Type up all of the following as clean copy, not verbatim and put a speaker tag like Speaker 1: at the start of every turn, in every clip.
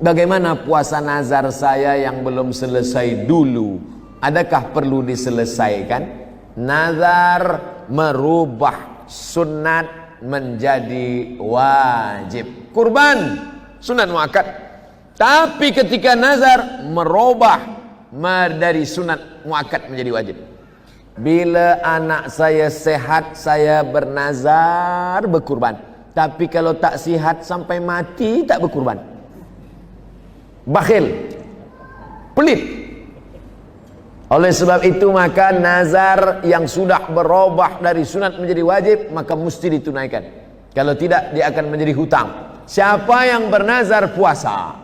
Speaker 1: Bagaimana puasa nazar saya yang belum selesai dulu? Adakah perlu diselesaikan? Nazar merubah sunat menjadi wajib. Kurban sunat muakkad. Tapi ketika nazar merubah dari sunat muakkad menjadi wajib. Bila anak saya sehat, saya bernazar berkurban. Tapi kalau tak sihat sampai mati, tak berkurban. Bakhil, pelit. Oleh sebab itu maka nazar yang sudah berubah dari sunat menjadi wajib maka mesti ditunaikan. Kalau tidak dia akan menjadi hutang. Siapa yang bernazar puasa,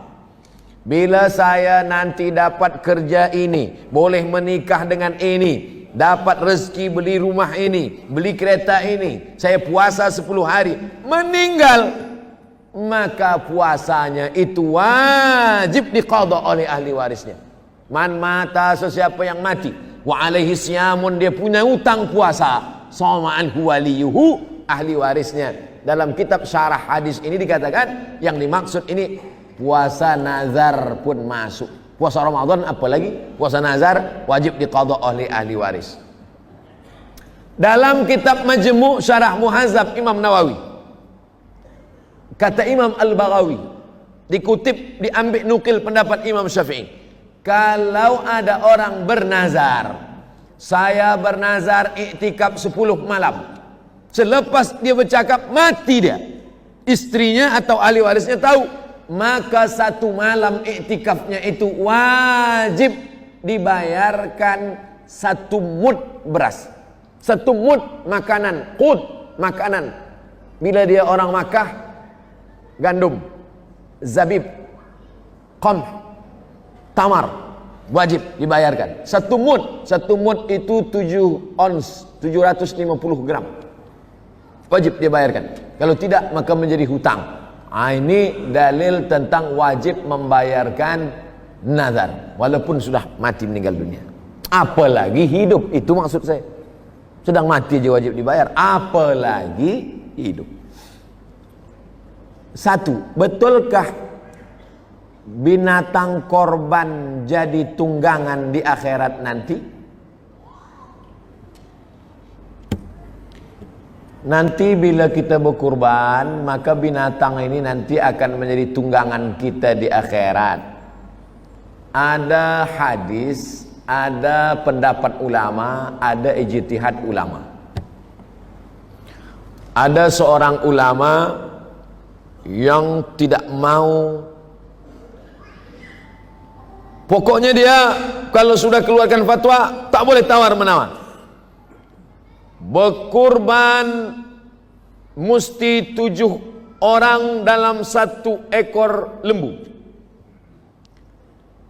Speaker 1: bila saya nanti dapat kerja ini, boleh menikah dengan ini, dapat rezeki beli rumah ini, beli kereta ini, saya puasa 10 hari, meninggal, maka puasanya itu wajib diqadha oleh ahli warisnya. Man mata, sesiapa yang mati, wa alaihi siyamun, dia punya utang puasa, sama anhu waliyuhu, ahli warisnya. Dalam kitab syarah hadis ini dikatakan yang dimaksud ini puasa nazar pun masuk. Puasa Ramadan apalagi, puasa nazar wajib diqadha oleh ahli waris. Dalam kitab Majmu' Syarah Muhadzab Imam Nawawi, kata Imam Al-Baghawi, dikutip, diambil nukil pendapat Imam Syafi'i, kalau ada orang bernazar, saya bernazar iktikaf 10 malam, selepas dia bercakap mati dia, istrinya atau ahli warisnya tahu, maka 1 malam iktikafnya itu wajib dibayarkan 1 mud beras, 1 mud makanan, qut makanan. Bila dia orang Makkah, gandum, zabib, qamh, tamar wajib dibayarkan 1 mud. 1 mud itu 7 ons, 750 gram, wajib dibayarkan. Kalau tidak maka menjadi hutang. Ini dalil tentang wajib membayarkan nazar walaupun sudah mati meninggal dunia. Apalagi hidup, itu maksud saya. Sedang mati aja wajib dibayar, apalagi hidup. 1. Betulkah binatang korban jadi tunggangan di akhirat nanti? Nanti bila kita berkurban, maka binatang ini nanti akan menjadi tunggangan kita di akhirat. Ada hadis, ada pendapat ulama, ada ijtihad ulama. Ada seorang ulama yang tidak mau, pokoknya dia kalau sudah keluarkan fatwa tak boleh tawar-menawar. Berkurban mesti 7 orang dalam 1 ekor lembu.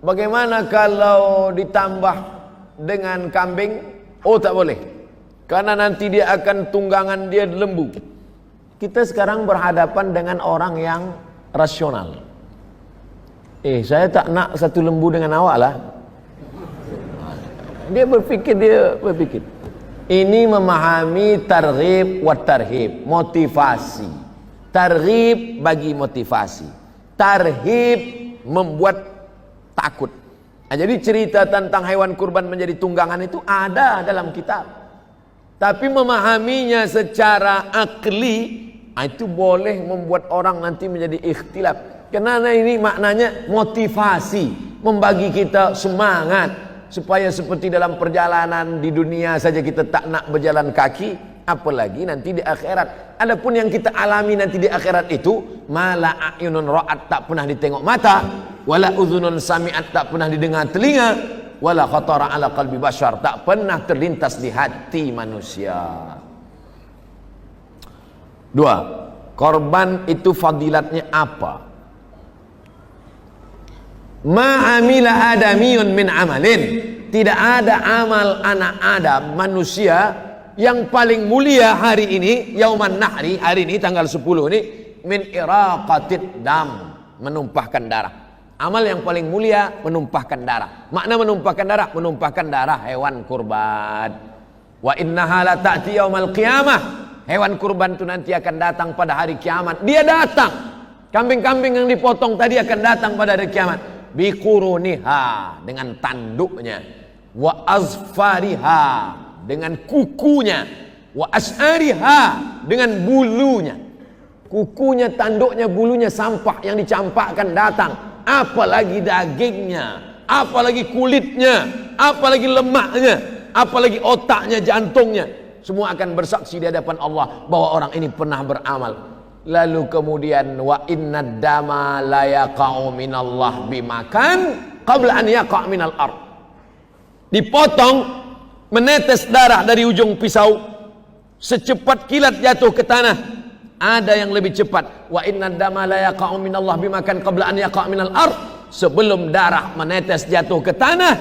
Speaker 1: Bagaimana kalau ditambah dengan kambing? Oh, tak boleh, karena nanti dia akan tunggangan dia lembu. Kita sekarang berhadapan dengan orang yang rasional. Saya tak nak 1 lembu dengan awak lah. Dia berpikir. Ini memahami targhib wa tarhib, motivasi. Targhib bagi motivasi, tarhib membuat takut. Jadi cerita tentang hewan kurban menjadi tunggangan itu ada dalam kitab. Tapi memahaminya secara akli, itu boleh membuat orang nanti menjadi ikhtilaf. Karena ini maknanya motivasi, membagi kita semangat supaya seperti dalam perjalanan di dunia saja kita tak nak berjalan kaki, apalagi nanti di akhirat. Adapun yang kita alami nanti di akhirat itu, mala a'yunun ra'at, tak pernah ditengok mata, wala udhunun sami'at, tak pernah didengar telinga, wala khatara ala qalbi bashar, tak pernah terlintas di hati manusia. 2. Korban itu fadilatnya apa? Ma'amila adamiyun min amalin, tidak ada amal anak Adam, manusia, yang paling mulia hari ini, yauman nahri, hari ini tanggal 10 ini, min iraqatid dam, menumpahkan darah. Amal yang paling mulia menumpahkan darah. Makna menumpahkan darah, menumpahkan darah hewan kurban. Wa innaha la ta'ti yaumal qiyamah, hewan kurban itu nanti akan datang pada hari kiamat. Dia datang Kambing-kambing yang dipotong tadi akan datang pada hari kiamat. Biquruniha, dengan tanduknya. Wa azfariha, dengan kukunya. Wa as'ariha, dengan bulunya. Kukunya, tanduknya, bulunya, sampah yang dicampakkan datang. Apalagi dagingnya, apalagi kulitnya, apalagi lemaknya, apalagi otaknya, jantungnya. Semua akan bersaksi di hadapan Allah bahwa orang ini pernah beramal. Lalu kemudian wa inna dama la yaqa'u minallah bimakan qabla an yaqa' minal ard. Dipotong, menetes darah dari ujung pisau, secepat kilat jatuh ke tanah. Ada yang lebih cepat. Wa inna dama la yaqa'u minallah bimakan qabla an yaqa' minal ard. Sebelum darah menetes jatuh ke tanah,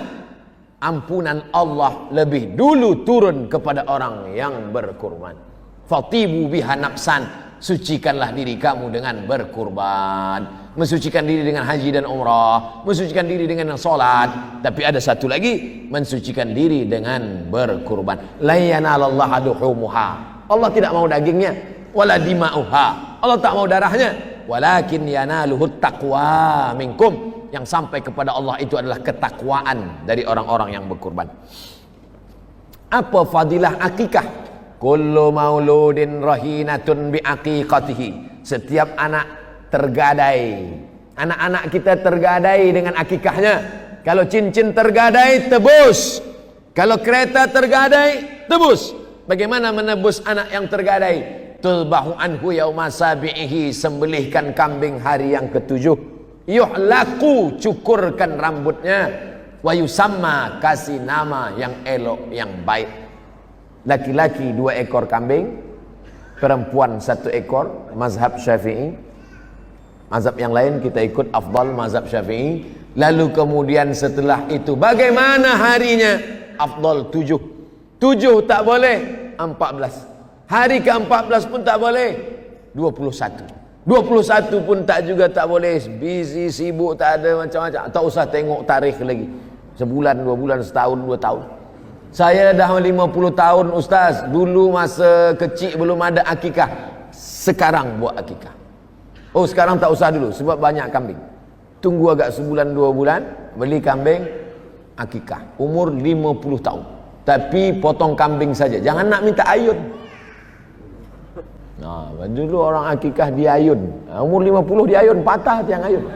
Speaker 1: ampunan Allah lebih dulu turun kepada orang yang berkurban. Fatibu biha nafsan, sucikanlah diri kamu dengan berkurban. Mensucikan diri dengan haji dan umrah, mensucikan diri dengan salat. Tapi ada satu lagi, mensucikan diri dengan berkurban. La yanalallaha duhumuha, Allah tidak mau dagingnya. Wala dima'uha, Allah tak mau darahnya. Walakin yanaluhut taqwa minkum, yang sampai kepada Allah itu adalah ketakwaan dari orang-orang yang berkurban. Apa fadilah akikah? Kullu mauludin rahinatun biaqiqatihi. Setiap anak tergadai. Anak-anak kita tergadai dengan akikahnya. Kalau cincin tergadai, tebus. Kalau kereta tergadai, tebus. Bagaimana menebus anak yang tergadai? Tulbahu anhu yauma sabi'ihi, sembelihkan kambing hari yang ketujuh. Yuhlaku, cukurkan rambutnya. Wa yusamma, kasih nama yang elok, yang baik. Laki-laki 2 ekor kambing, perempuan 1 ekor, mazhab Syafi'i. Mazhab yang lain kita ikut afdal mazhab Syafi'i. Lalu kemudian setelah itu bagaimana harinya? Afdal 7. 7 tak boleh, 14. Hari ke-14 pun tak boleh, 21. 21 pun tak juga tak boleh. Busy, sibuk, tak ada macam-macam. Tak usah tengok tarikh lagi. Sebulan, 2 bulan, setahun, 2 tahun. Saya dah 50 tahun ustaz. Dulu masa kecil belum ada akikah. Sekarang buat akikah. Oh sekarang tak usah dulu sebab banyak kambing. Tunggu agak sebulan 2 bulan, beli kambing akikah. Umur 50 tahun. Tapi potong kambing saja. Jangan nak minta ayun. Nah, dulu orang akikah diayun. Umur 50 diayun, patah tiang ayun.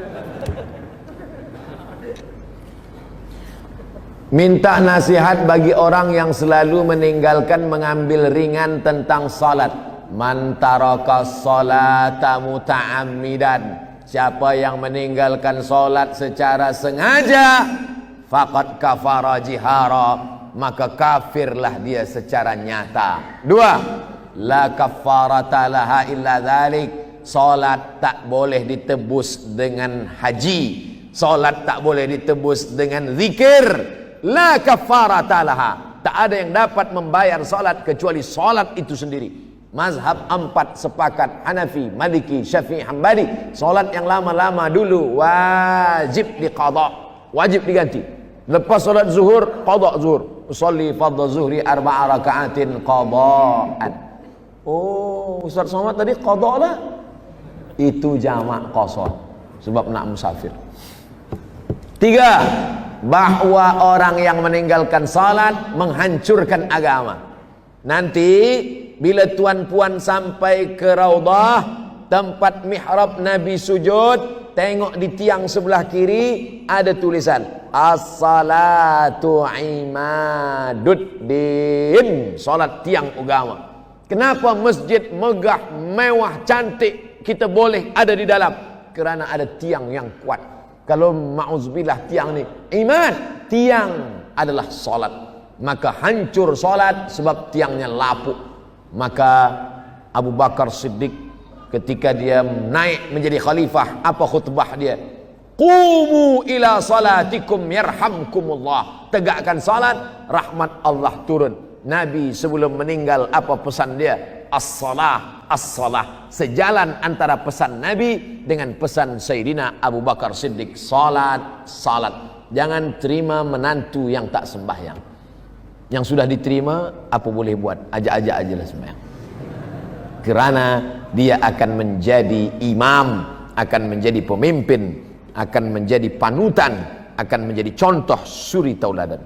Speaker 1: Minta nasihat bagi orang yang selalu meninggalkan mengambil ringan tentang salat. Man taraka salata muta'ammidan, siapa yang meninggalkan salat secara sengaja, faqad kafara jihara, maka kafirlah dia secara nyata. 2, la kafarata laha illa dzalik, salat tak boleh ditebus dengan haji, salat tak boleh ditebus dengan zikir. La kafarata laha, tak ada yang dapat membayar salat kecuali salat itu sendiri. Mazhab 4 sepakat, Hanafi, Maliki, Syafi'i, Hambali, salat yang lama-lama dulu wajib diqadha, wajib diganti. Lepas salat zuhur, qadha zuhur. Usolli fardhu zuhri 4 raka'atin qadha'an. Oh, Ustaz Somad tadi qadha lah. Itu jamak qasar sebab nak musafir. 3, bahwa orang yang meninggalkan salat menghancurkan agama. Nanti bila tuan-puan sampai ke Raudhah, tempat mihrab Nabi sujud, tengok di tiang sebelah kiri ada tulisan As-salatu imaduddin, salat tiang agama. Kenapa masjid megah, mewah, cantik kita boleh ada di dalam? Kerana ada tiang yang kuat. Kalau ma'uzubillah tiang ni iman, tiang adalah salat, maka hancur salat sebab tiangnya lapuk. Maka Abu Bakar Siddiq ketika dia naik menjadi khalifah, apa khutbah dia? Qumu ila salatikum yarhamkumullah, tegakkan salat, rahmat Allah turun. Nabi sebelum meninggal apa pesan dia? As-salah, as-salah. Sejalan antara pesan Nabi dengan pesan Sayyidina Abu Bakar Siddiq, salat, salat. Jangan terima menantu yang tak sembahyang. Yang sudah diterima apa boleh buat, ajak-ajak ajalah sembahyang. Kerana dia akan menjadi imam akan menjadi pemimpin, akan menjadi panutan, akan menjadi contoh suri tauladan.